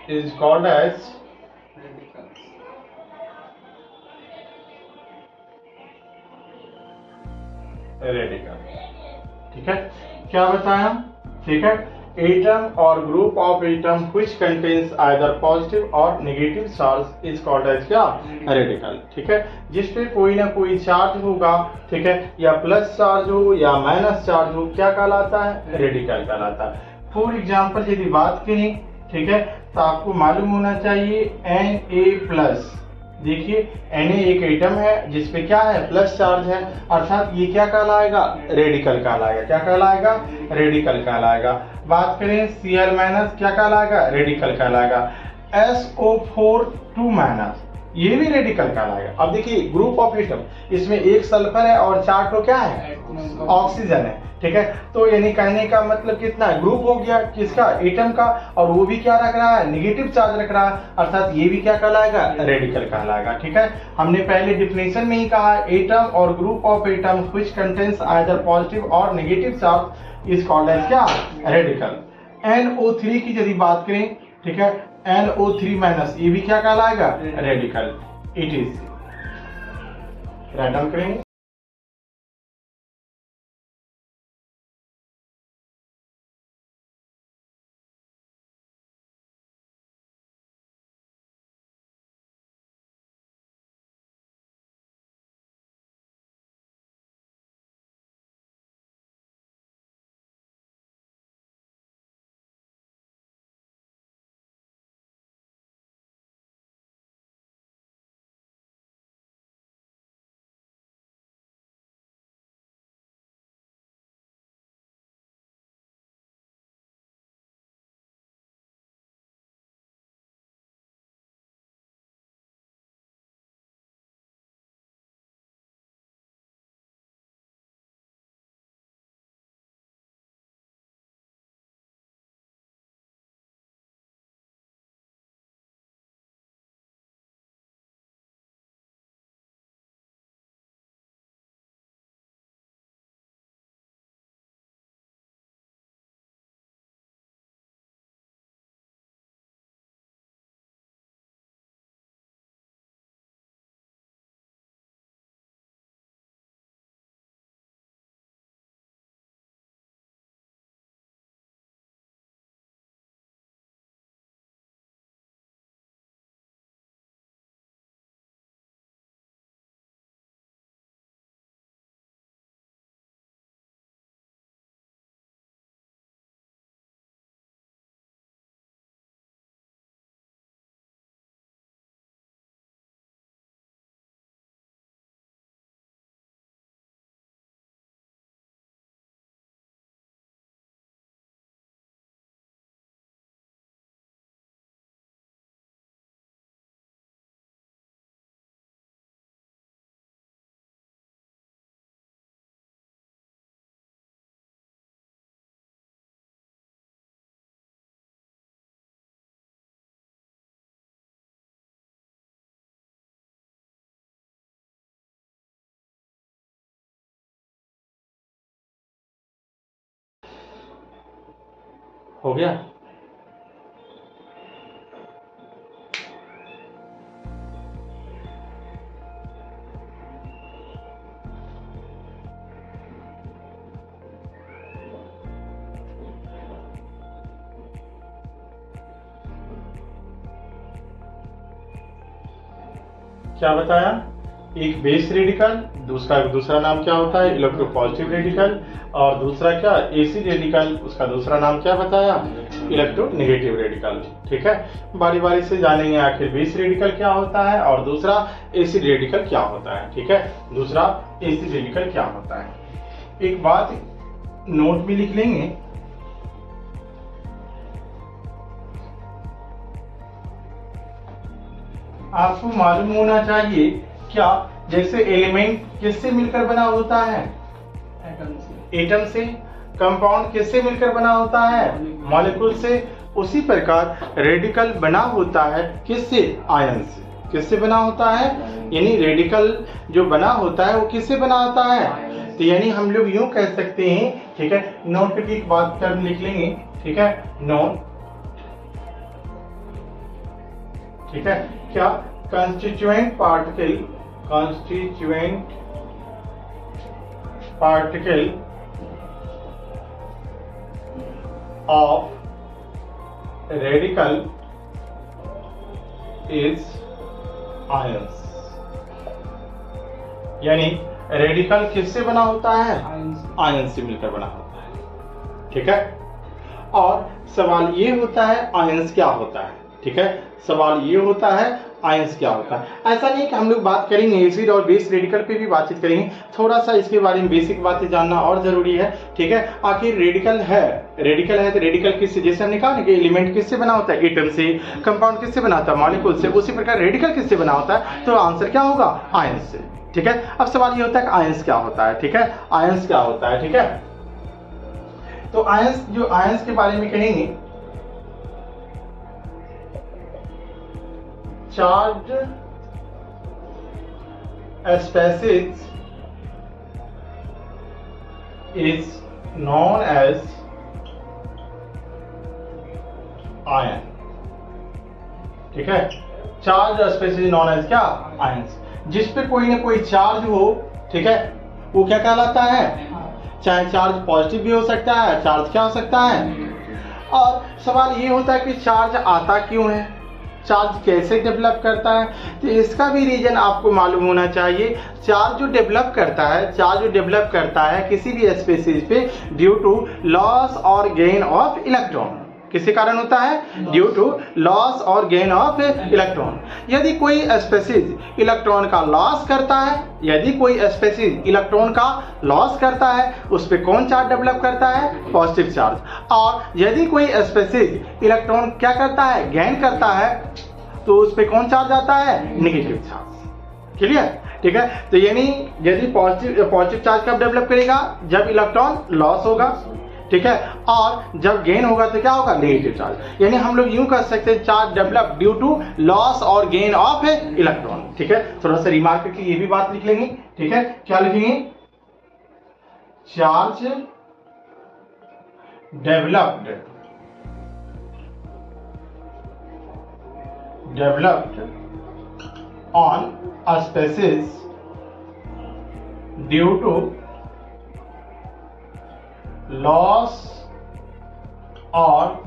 is called as radical. ठीक है, क्या बताया? ठीक है, एटम और group of atom which contains either positive और negative charge is called as क्या? रेडिकल। ठीक है, जिस पे कोई ना कोई चार्ज होगा, ठीक है, या प्लस चार्ज हो या माइनस चार्ज हो, क्या कहलाता है? रेडिकल कहलाता है। फॉर एग्जाम्पल यदि बात करें, ठीक है, तो आपको मालूम होना चाहिए Na+। देखिए Na एक एटम है जिसपे क्या है? प्लस चार्ज है, अर्थात ये क्या कहलाएगा? रेडिकल कहलाएगा। क्या कहलाएगा? रेडिकल कहलाएगा। बात करें Cl- क्या कहलाएगा? रेडिकल कहलाएगा। SO4 2-, ये भी रेडिकल कहलाएगा। अब देखिए ग्रुप ऑफ एटम, इसमें एक सल्फर है और 4 तो क्या है? ऑक्सीजन है। ठीक है, तो यानी कहने का मतलब कितना है? ग्रुप हो गया किसका? एटम का, और वो भी क्या रख रहा है? नेगेटिव चार्ज रख रहा है, अर्थात ये भी क्या कहलाएगा? रेडिकल कहलाएगा। ठीक है, हमने पहले डिफिनेशन में ही कहा, एटम और group of atom which contains either positive और negative charge is called as क्या? रेडिकल। NO3 की यदि बात करें, ठीक है, NO3-, ये भी क्या कहलाएगा? रेडिकल। इट इज रैंडम करेंगे। हो गया? क्या बताया? एक बेस रेडिकल, दूसरा नाम क्या होता है? इलेक्ट्रोपॉजिटिव रेडिकल, और दूसरा क्या? एसिड रेडिकल, उसका दूसरा नाम क्या बताया? Electronegative radical. ठीक है, बारी बारी से जानेंगे आखिर बेस रेडिकल क्या होता है और दूसरा एसिड रेडिकल क्या होता है। ठीक है, दूसरा एसिड रेडिकल क्या होता है। एक बात नोट में लिख लेंगे, आपको मालूम होना चाहिए क्या, जैसे एलिमेंट किससे मिलकर बना होता है? एटम से। कंपाउंड किससे मिलकर बना होता है? मॉलिक्यूल से। उसी प्रकार रेडिकल बना होता है किससे? आयन से। किससे बना होता है? यानी रेडिकल जो बना होता है वो किससे बना होता है? तो यानी हम लोग यूं कह सकते हैं, ठीक है, नोट की एक बात कर लिख लेंगे, ठीक है, नोट ठीक है, क्या constituent particle of radical is ions, यानी रेडिकल किससे बना होता है? आयन से मिलकर बना होता है। ठीक है, और सवाल ये होता है आयंस क्या होता है। ठीक है, सवाल ये होता है आयंस क्या होता है। ऐसा नहीं कि हम लोग बात करेंगे एसिड और बेस रेडिकल पे भी बातचीत करेंगे, थोड़ा सा इसके बारे में बेसिक बातें जानना और जरूरी है। ठीक है, आखिर रेडिकल है तो रेडिकल किससे, जैसे हमने कहा ना कि एलिमेंट किससे बना होता है? एटम से। कंपाउंड किससे बना होता है? मॉलिक्यूल से। उसी प्रकार रेडिकल किससे बना होता है? तो आंसर क्या होगा? आयंस से। ठीक है, अब सवाल ये होता है कि आयंस क्या होता है। ठीक है, आयंस क्या होता है? ठीक है, तो आयंस के बारे में कहेंगे, charge species is known as ion। ठीक है, चार्ज स्पेसीज नॉन एज क्या? आयंस। जिस पे कोई ना कोई चार्ज हो, ठीक है, वो क्या कहलाता है? चाहे चार्ज पॉजिटिव भी हो सकता है, चार्ज क्या हो सकता है? और सवाल ये होता है कि चार्ज आता क्यों है, चार्ज कैसे डेवलप करता है, तो इसका भी रीजन आपको मालूम होना चाहिए। चार्ज जो डेवलप करता है किसी भी स्पेसीज पे ड्यू टू लॉस और गेन ऑफ इलेक्ट्रॉन। किसके कारण होता है? ड्यू टू लॉस और गेन ऑफ इलेक्ट्रॉन। यदि कोई स्पेसीज इलेक्ट्रॉन का लॉस करता है, उस पर कौन चार्ज डेवलप करता है? Positive charge. और यदि कोई स्पेसीज इलेक्ट्रॉन क्या करता है? गेन करता है, तो उस पर कौन चार्ज आता है? Negative charge. क्लियर? ठीक है, तो यानी यदि पॉजिटिव चार्ज कब डेवलप करेगा? जब इलेक्ट्रॉन लॉस होगा। ठीक है, और जब गेन होगा तो क्या होगा? Negative charge. यानी हम लोग यूं कह सकते हैं charge develop due to loss और गेन ऑफ इलेक्ट्रॉन। ठीक है, थोड़ा सा रिमार्क करके ये भी बात लिख लेंगे। ठीक है, क्या लिखेंगे? Charge developed on a species due to loss or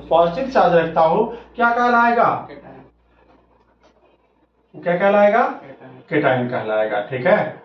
positive charge रखता हो क्या कहलाएगा? क्या कहलाएगा? केटाइन कहलाएगा। ठीक है।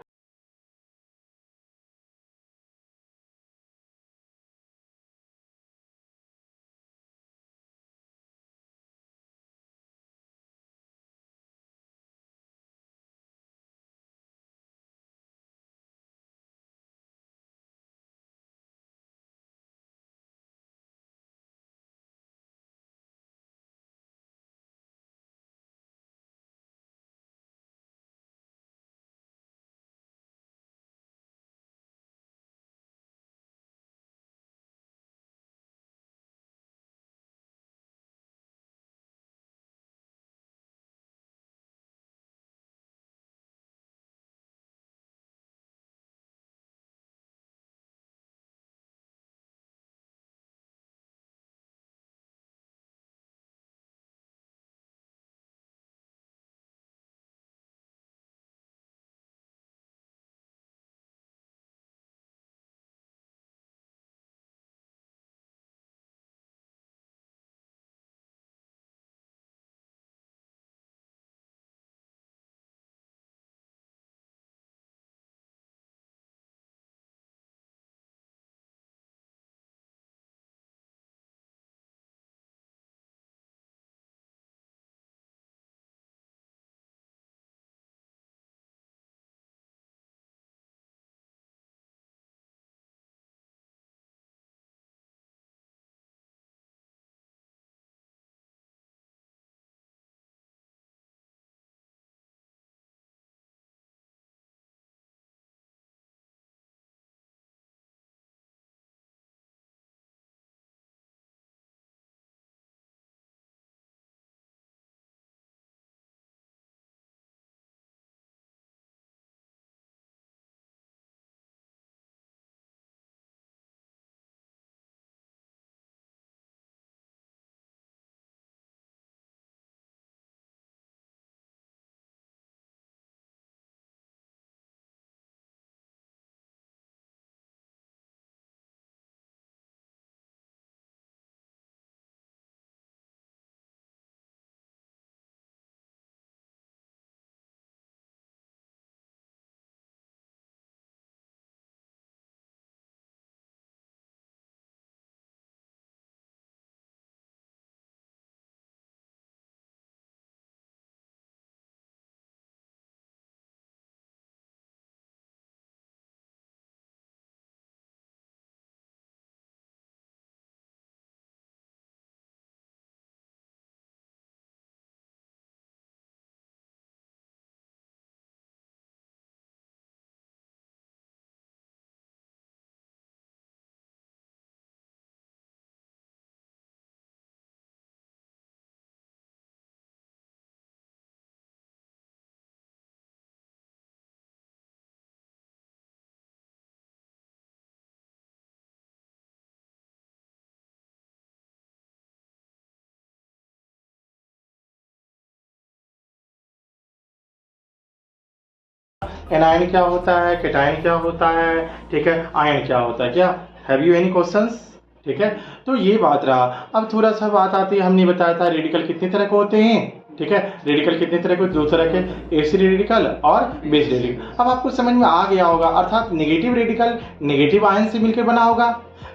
एनायन क्या होता है, केटायन क्या होता है, ठीक है, आयन क्या होता है, क्या हैव यू एनी क्वेश्चंस? ठीक है, तो ये बात रहा। अब थोड़ा सा बात आती है, हमने बताया था रेडिकल कितने तरह के होते हैं। ठीक है, रेडिकल कितने तरह के? दो तरह के, एसी रेडिकल और बेस रेडिकल। अब आपको समझ में आ गया होगा, अर्थात नेगेटिव रेडिकल नेगेटिव आयन से मिलकर बना होगा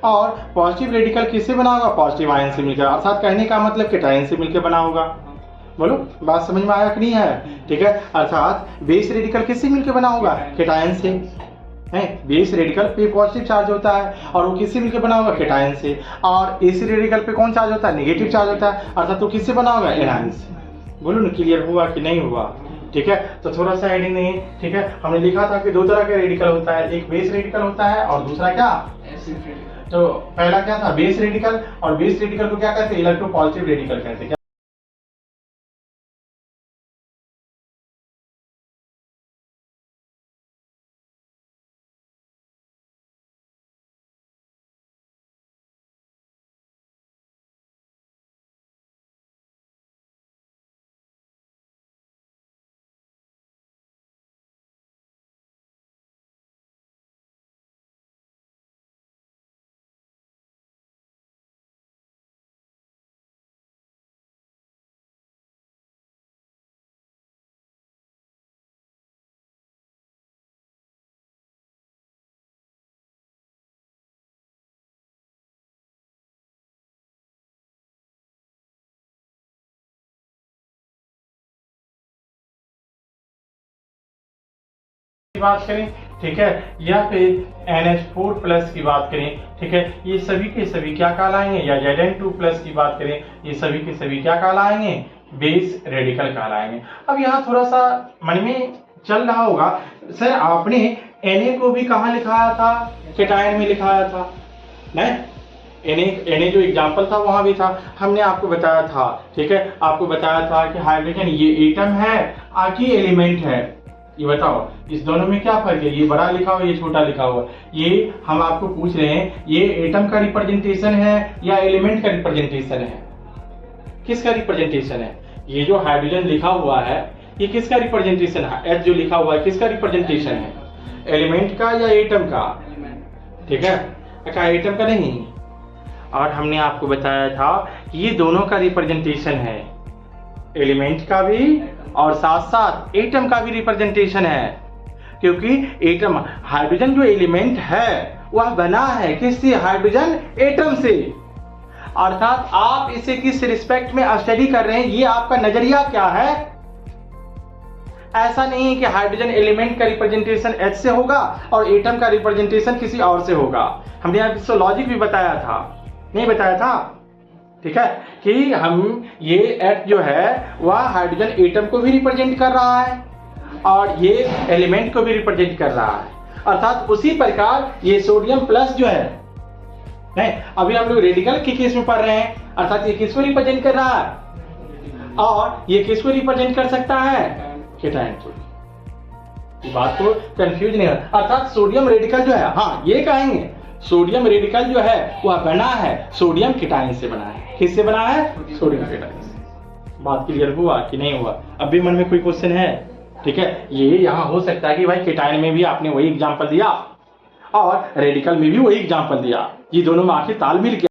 और पॉजिटिव रेडिकल किससे बना होगा? पॉजिटिव आयन से मिलकर, अर्थात कहने का मतलब केटायन से मिलकर बना होगा। बोलो, बात समझ में आया कि नहीं है? ठीक है, अर्थात बेस रेडिकल किससे मिलकर बना होगा? केटायन से। है, बेस रेडिकल पे पॉजिटिव चार्ज होता है और वो किससे मिलकर बना होगा? केटायन से। और एसी रेडिकल पे कौन चार्ज होता है? नेगेटिव चार्ज होता है, अर्थात वो किससे बना होगा? एनायन से। बोलो ना, क्लियर हुआ कि नहीं हुआ? ठीक है, तो थोड़ा सा हेडिंग नहीं, ठीक है, हमने लिखा था कि दो तरह के रेडिकल होता है, एक बेस रेडिकल होता है और दूसरा क्या? तो पहला क्या था? Base radical. और बेस रेडिकल को क्या कहते हैं? इलेक्ट्रोपॉजिटिव रेडिकल कहते हैं। की बात करें, ठीक है, या फिर NH4 प्लस की बात करें, ठीक है, ये सभी के सभी क्या कहलाएंगे, या Zn2 प्लस की बात करें, ये सभी के सभी क्या कहलाएंगे, बेस रेडिकल कहलाएंगे। अब यहाँ थोड़ा सा मन में चल रहा होगा, सर आपने Na को भी कहाँ लिखाया था, केटायन में लिखाया था, नहीं, Na जो एग्जाम्पल था वहां भी था, हमने आपको बताया था, ठीक है, आपको बताया था कि हाइड्रोजन ये एटम है आखिर एलिमेंट है। ये बताओ इस दोनों में क्या फर्क है, ये बड़ा लिखा हुआ ये छोटा लिखा हुआ, ये हम आपको पूछ रहे हैं ये एटम का रिप्रेजेंटेशन है या एलिमेंट का रिप्रेजेंटेशन है, किसका रिप्रेजेंटेशन है। ये जो हाइड्रोजन लिखा हुआ है ये किसका रिप्रेजेंटेशन है, H जो लिखा हुआ है किसका रिप्रेजेंटेशन है, एलिमेंट का या एटम का, ठीक है, क्या एटम का नहीं। और हमने आपको बताया था ये दोनों का रिप्रेजेंटेशन है, एलिमेंट का भी और साथ साथ एटम का भी रिप्रेजेंटेशन है, क्योंकि एटम हाइड्रोजन जो एलिमेंट है वह बना है किससे, हाइड्रोजन एटम से। अर्थात आप इसे किस रिस्पेक्ट में स्टडी कर रहे हैं, ये आपका नजरिया क्या है। ऐसा नहीं है कि हाइड्रोजन एलिमेंट का रिप्रेजेंटेशन H से होगा और एटम का रिप्रेजेंटेशन किसी और से होगा। हमने यहाँ फिजियोलॉजिक भी बताया था, नहीं बताया था, ठीक है, कि हम ये H जो है वह हाइड्रोजन एटम को भी रिप्रेजेंट कर रहा है और ये एलिमेंट को भी रिप्रेजेंट कर रहा है। अर्थात उसी प्रकार ये सोडियम प्लस जो है, नहीं अभी हम लोग रेडिकल के केस में पढ़ रहे हैं, अर्थात ये किसको रिप्रेजेंट कर रहा है और ये किसको रिप्रेजेंट कर सकता है, केटायन को। बात को कंफ्यूज नहीं है। अर्थात सोडियम रेडिकल जो है, हाँ ये कहेंगे सोडियम रेडिकल जो है वह बना है सोडियम केटायन से बना है, किससे बना है, सोडियम केटायन से। बात क्लियर हुआ कि नहीं हुआ, अब भी मन में कोई क्वेश्चन है, ठीक है। ये यहाँ हो सकता है कि भाई केटायन में भी आपने वही एग्जांपल दिया और रेडिकल में भी वही एग्जांपल दिया, ये दोनों में आखिर तालमेल क्या।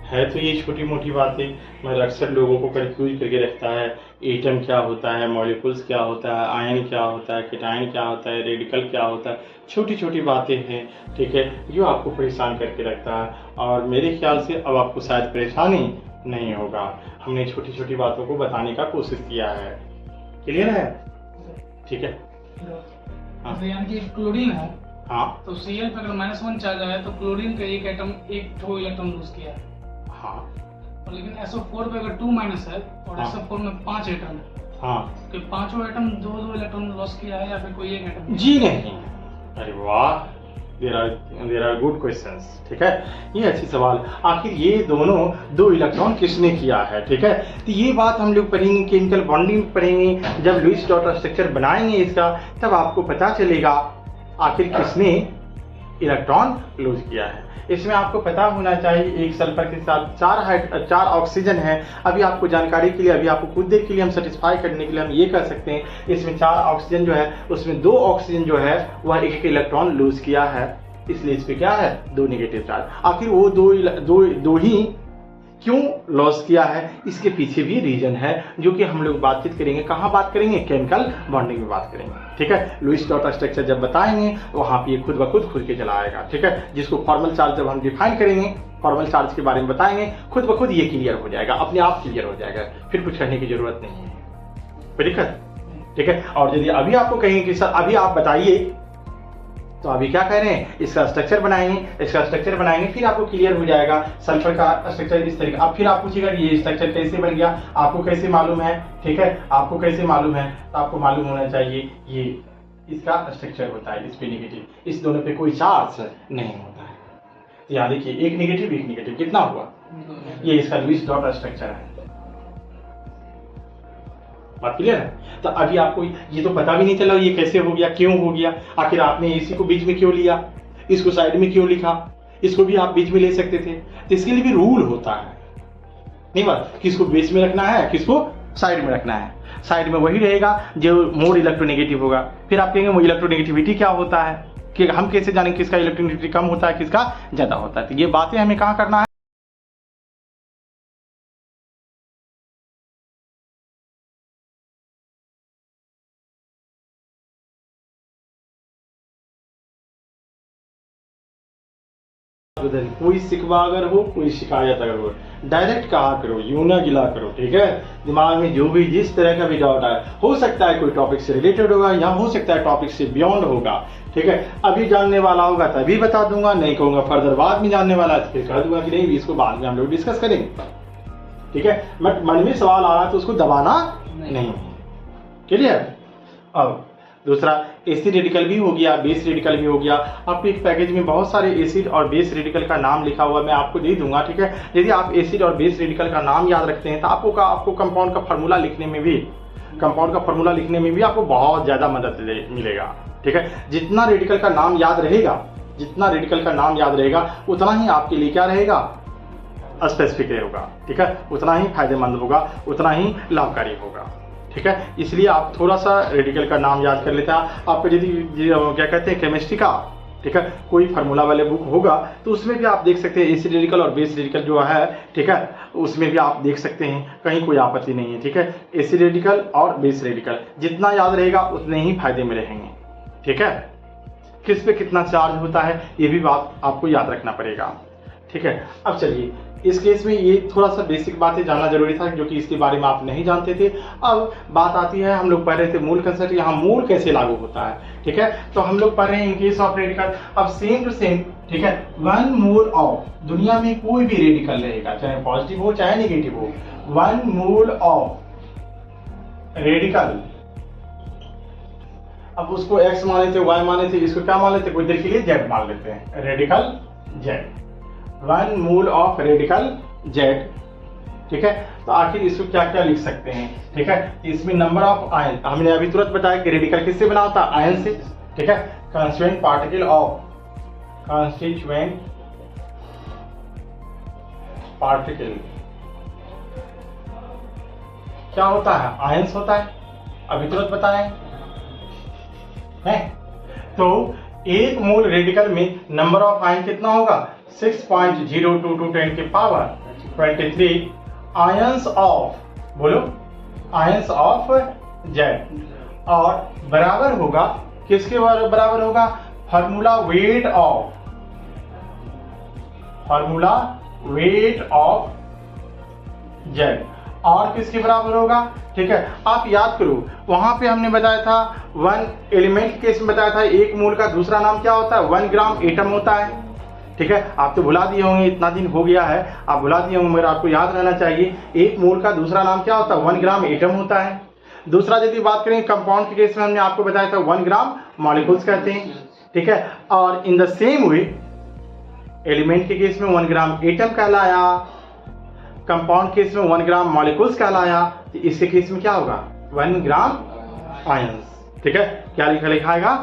है तो ये छोटी मोटी बातें मगर अक्सर लोगों को कंफ्यूज करके रखता है। एटम क्या होता है, मॉलिक्यूल्स क्या होता है, आयन क्या होता है, केटायन क्या होता है, रेडिकल क्या होता है, छोटी छोटी बातें हैं, ठीक है, जो आपको परेशान करके रखता है। और मेरे ख्याल से अब आपको शायद परेशानी नहीं होगा, हमने छोटी छोटी बातों को बताने का कोशिश किया है। क्लियर है, ठीक है। हाँ। यानी कि क्लोरीन है, हाँ, तो Cl पे अगर -1 चार्ज आया तो क्लोरीन का एक एटम एक ठो इलेक्ट्रॉन लूज किया है। हाँ, और लेकिन SO4 पे अगर 2- है और हाँ। SO4 में 5 एटम है, हाँ, तो पांचों एटम दो इलेक्ट्रॉन लॉस किया है या फिर कोई एक एटम? जी नहीं। अरे वाह, देयर आर गुड क्वेश्चंस, ठीक है, ये अच्छी सवाल। आखिर ये दोनों दो इलेक्ट्रॉन किसने किया है, ठीक है, तो ये बात हम लोग पढ़ेंगे, केमिकल बॉन्डिंग पढ़ेंगे, जब लुईस डॉट स्ट्रक्चर बनाएंगे इसका तब आपको पता चलेगा आखिर किसने इलेक्ट्रॉन लूज किया है। इसमें आपको पता होना चाहिए एक सल्फर के साथ 4 ऑक्सीजन है। अभी आपको जानकारी के लिए, अभी आपको कुछ देर के लिए हम सेटिस्फाई करने के लिए हम ये कह सकते हैं इसमें 4 ऑक्सीजन जो है उसमें 2 ऑक्सीजन जो है वह एक इलेक्ट्रॉन लूज किया है, इसलिए इस पे क्या है, 2 नेगेटिव चार्ज। आखिर वो दो ही क्यों लॉस किया है, इसके पीछे भी रीजन है जो कि हम लोग बातचीत करेंगे। कहाँ बात करेंगे, केमिकल बॉन्डिंग में बात करेंगे। ठीक है, लुईस डॉट स्ट्रक्चर जब बताएंगे वहां पे ये खुद ब खुद के चला आएगा। ठीक है, जिसको फॉर्मल चार्ज जब हम डिफाइन करेंगे, फॉर्मल चार्ज के बारे में बताएंगे, खुद ब खुद ये क्लियर हो जाएगा, अपने आप क्लियर हो जाएगा, फिर कुछ करने की जरूरत नहीं है। कोई दिक्कत? ठीक है, और यदि अभी आपको कहेंगे कि सर अभी आप बताइए, तो अभी क्या कह रहे हैं, इसका स्ट्रक्चर बनाएंगे, फिर आपको क्लियर हो जाएगा सल्फर का स्ट्रक्चर इस तरीके। अब फिर आप पूछिएगा कि ये स्ट्रक्चर कैसे बन गया, आपको कैसे मालूम है? ठीक है, आपको कैसे मालूम है, तो आपको मालूम होना चाहिए ये इसका स्ट्रक्चर होता है, इस पे नेगेटिव, इस दोनों पे कोई चार्ज नहीं होता है। तो यहाँ देखिए एक नेगेटिव कितना हुआ, ये इसका लुईस डॉट स्ट्रक्चर है। बात क्लियर है? तो अभी आपको ये तो पता भी नहीं चला ये कैसे हो गया, क्यों हो गया, आखिर आपने इसी को बीच में क्यों लिया, इसको साइड में क्यों लिखा, इसको भी आप बीच में ले सकते थे। तो इसके लिए भी रूल होता है, नहीं बात, किसको बीच में रखना है, किसको साइड में रखना है। साइड में वही रहेगा जो मोर इलेक्ट्रोनेगेटिव होगा। फिर आप कहेंगे इलेक्ट्रोनेगेटिविटी क्या होता है, कि हम कैसे जानेंगे किसका इलेक्ट्रोनेगेटिविटी कम होता है, किसका ज्यादा होता है। तो ये बातें हमें कहाँ करना है, कोई शिकवा अगर हो, कोई शिकायत अगर हो, डायरेक्ट कहा करो, यूं ना गिला करो। ठीक है, दिमाग में जो भी जिस तरह का भी डाउट आए, हो सकता है कोई टॉपिक से रिलेटेड होगा या हो सकता है टॉपिक से बियॉन्ड होगा। ठीक है, अभी जानने वाला होगा तभी बता दूंगा, नहीं कहूंगा फर्दर बाद में जानने वाला है फिर कह दूंगा कि नहीं इसको बाद में हम लोग डिस्कस करेंगे। ठीक है, बट मन में सवाल आ रहा तो उसको दबाना नहीं। क्लियर? अब दूसरा एसिड रेडिकल भी हो गया, बेस रेडिकल भी हो गया। आपको एक पैकेज में बहुत सारे एसिड और बेस रेडिकल का नाम लिखा हुआ मैं आपको दे दूंगा। ठीक है, यदि आप एसिड और बेस रेडिकल का नाम याद रखते हैं तो आपको कंपाउंड का फार्मूला लिखने में भी आपको बहुत ज्यादा मदद मिलेगा। ठीक है, जितना रेडिकल का नाम याद रहेगा उतना ही आपके लिए क्या रहेगा, स्पेसिफिक रहेगा। ठीक है, उतना ही फायदेमंद होगा, उतना ही लाभकारी होगा। ठीक है, इसलिए आप थोड़ा सा रेडिकल का नाम याद कर लेते हैं। आपको यदि क्या कहते हैं केमिस्ट्री का, ठीक है, कोई फार्मूला वाले बुक होगा तो उसमें भी आप देख सकते हैं एसिड रेडिकल और बेस रेडिकल जो है। ठीक है, उसमें भी आप देख सकते हैं, कहीं कोई आपत्ति नहीं है। ठीक है, एसिड रेडिकल और बेस रेडिकल जितना याद रहेगा उतने ही फायदे में रहेंगे। ठीक है, किस पे कितना चार्ज होता है ये भी बात आपको याद रखना पड़ेगा। ठीक है, अब चलिए इस केस में ये थोड़ा सा बेसिक बातें जानना जरूरी था जो कि इसके बारे में आप नहीं जानते थे। अब बात आती है, हम लोग पढ़ रहे थे मूल कंसेप्ट, यहाँ मूल कैसे लागू होता है। ठीक है, तो हम लोग पढ़ रहे हैं इन केस ऑफ रेडिकल। अब सेम टू सेम, ठीक है, 1 मोल ऑफ, दुनिया में कोई भी रेडिकल रहेगा चाहे पॉजिटिव हो चाहे नेगेटिव हो, 1 मोल ऑफ रेडिकल, अब उसको x मान लेते, y मान लेते, इसको क्या मान लेते, कुछ देर के लिए z मान लेते हैं, radical z, 1 mole of radical z। ठीक है, तो आखिर इसको क्या क्या लिख सकते हैं। ठीक है, इसमें नंबर ऑफ आयन, हमने अभी तुरंत बताया कि रेडिकल किससे बना होता है, आयन से। ठीक है, constituent particle of, constituent particle क्या होता है, आयंस होता है, अभी तुरंत बताएं है। तो एक मोल रेडिकल में नंबर ऑफ आयन कितना होगा, 6.02 × 10⁻23 आयंस ऑफ, बोलो आयंस ऑफ Z, और बराबर होगा किसके बराबर होगा, फार्मूला वेट ऑफ Z, और किसके बराबर होगा। ठीक है, आप याद करो वहां पे हमने बताया था 1 एलिमेंट के केस में बताया था एक मोल का दूसरा नाम क्या होता है, 1 ग्राम एटम होता है। ठीक है, आप तो भुला दिए होंगे, इतना दिन हो गया है आप भुला दिए होंगे, मगर आपको याद रहना चाहिए एक मोल का दूसरा नाम क्या होता है, 1 ग्राम एटम होता है। दूसरा यदि बात करें कंपाउंड के केस में हमने आपको बताया था 1 ग्राम मॉलिक्यूल्स कहते हैं। ठीक है, और in the same way element के केस में 1 ग्राम एटम कहलाया, कंपाउंड केस में 1 ग्राम मॉलिक्यूल्स कहलाया। तो इसके केस में क्या होगा, 1 ग्राम आयंस। ठीक है, क्या लिखाएगा,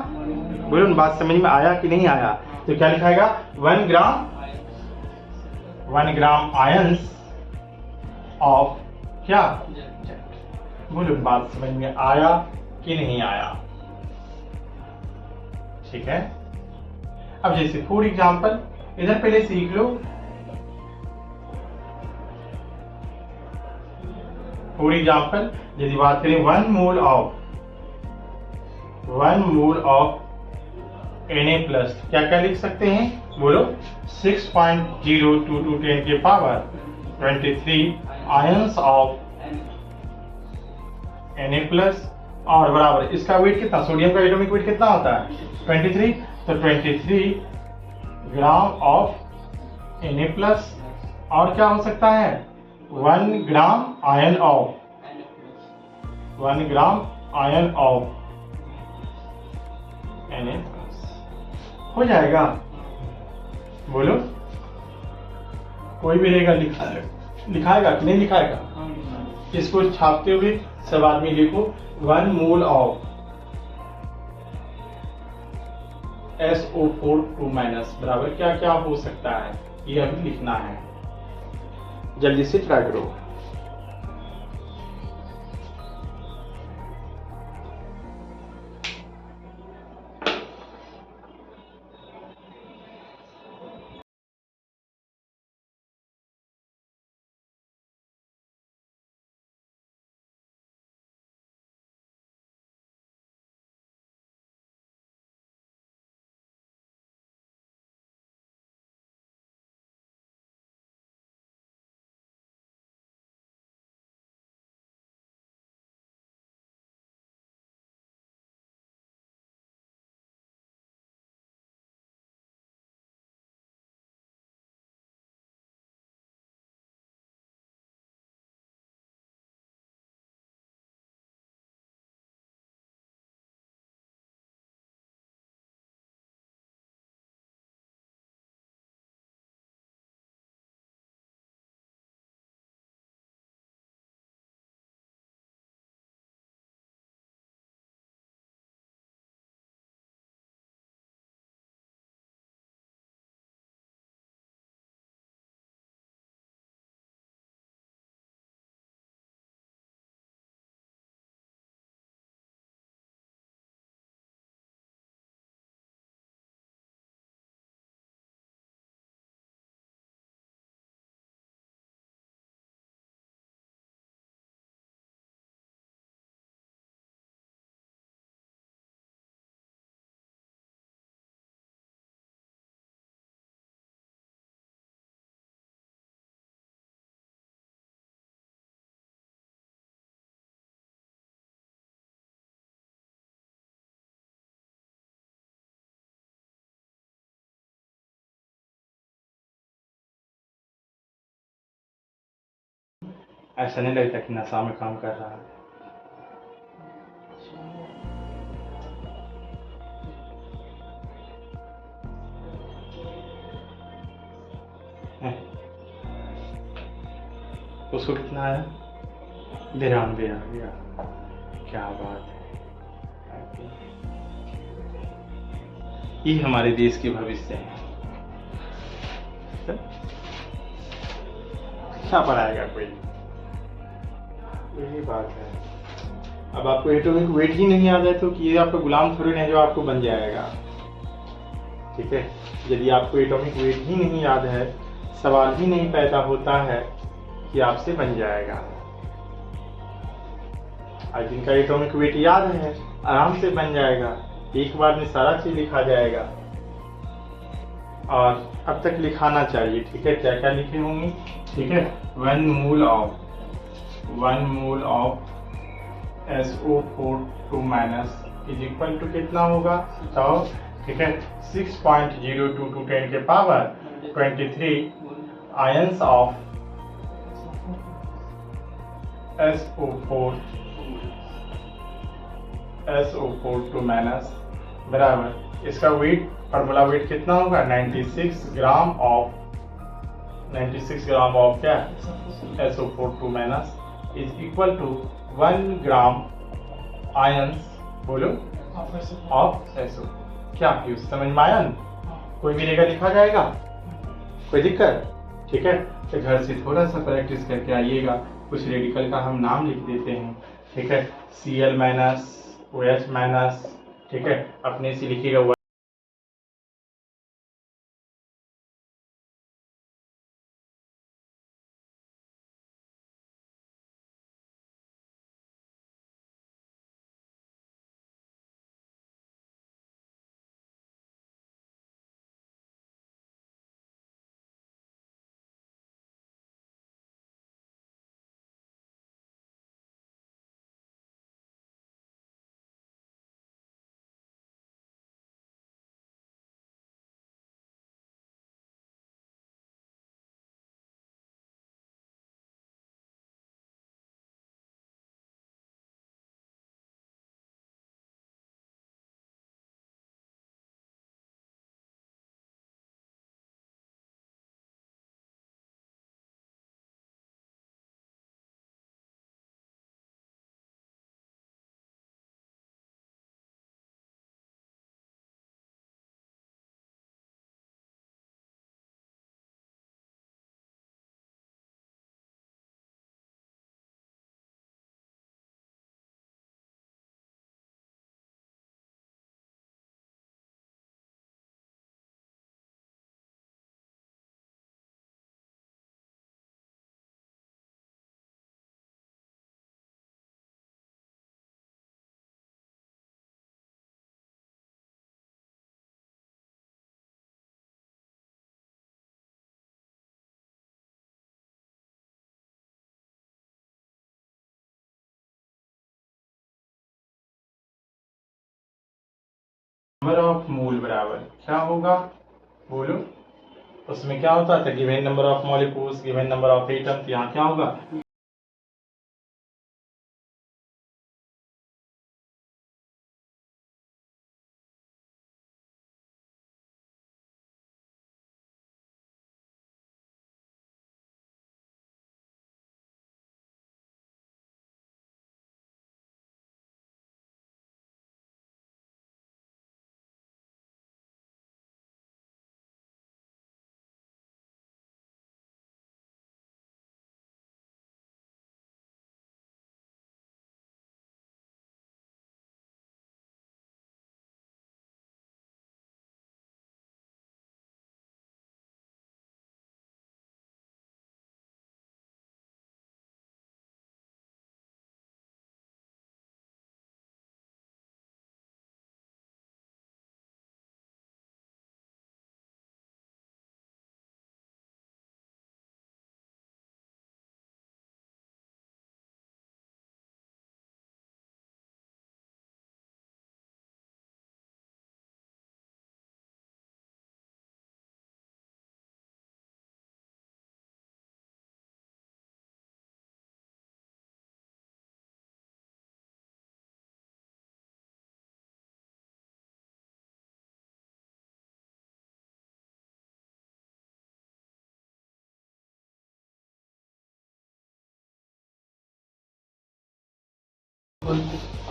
बोलो बात समझ में आया कि नहीं आया, तो क्या लिखाएगा 1 ग्राम आयंस ऑफ क्या, बोलो बात समझ में आया कि नहीं आया। ठीक है, अब जैसे फॉर एग्जाम्पल इधर पहले सीख लो। फॉर एग्जाम्पल यदि बात करें 1 मोल ऑफ Na प्लस, क्या क्या लिख सकते हैं बोलो? 6.02 to 10 के power 23 ions of Na plus, और बराबर इसका वेट कितना, सोडियम का एटॉमिक वेट कितना होता है 23, तो 23 ग्राम ऑफ Na प्लस, और क्या हो सकता है 1 gram ion of 1 gram ion of Na plus हो जाएगा। बोलो कोई भी रहेगा लिखाएगा कि नहीं लिखाएगा? इसको छापते हुए सब आदमी लिखो 1 मोल ऑफ SO4 2 माइनस बराबर क्या क्या हो सकता है, ये अभी लिखना है। जल्दी से ट्राई करो। ऐसा नहीं लगता कि नशा में काम कर रहा है। उसको कितना आया 92 आ गया, क्या बात है। ये हमारे देश के भविष्य है। क्या पढ़ाएगा कोई, यही बात है। अब आपको एटॉमिक वेट ही नहीं याद है तो कि ये आपका गुलाम थोड़ी नहीं जो आपको बन जाएगा, ठीक है। यदि आपको एटॉमिक वेट ही नहीं याद है, सवाल ही नहीं पैदा होता है कि आपसे बन जाएगा। आज जिनका एटॉमिक वेट याद है आराम से बन जाएगा, एक बार में सारा चीज लिखा जाएगा। और अब तक लिखाना चाहिए, ठीक है। क्या क्या लिखे होंगे, ठीक है। 1 mole of SO4 2 minus is equal to कितना होगा, तो ठीक है 6.02 to 10 के power 23 ions of SO4 2 minus बराबर इसका वेट, फार्मूला वेट कितना होगा 96 ग्राम ऑफ क्या SO4 2 minus is equal to 1 gram ions, बोलो ऑफ SO। क्या यूज समझ में आया? कोई भी रहेगा लिखा जाएगा, कोई दिक्कत, ठीक है। तो घर से थोड़ा सा प्रैक्टिस करके आइएगा। कुछ रेडिकल का हम नाम लिख देते हैं, ठीक है। Cl माइनस OH माइनस, ठीक है। अपने से लिखिएगा नंबर ऑफ मूल बराबर क्या होगा, बोलो। उसमें क्या होता था, given number of molecules, given number of atoms, यहाँ क्या होगा, बोलते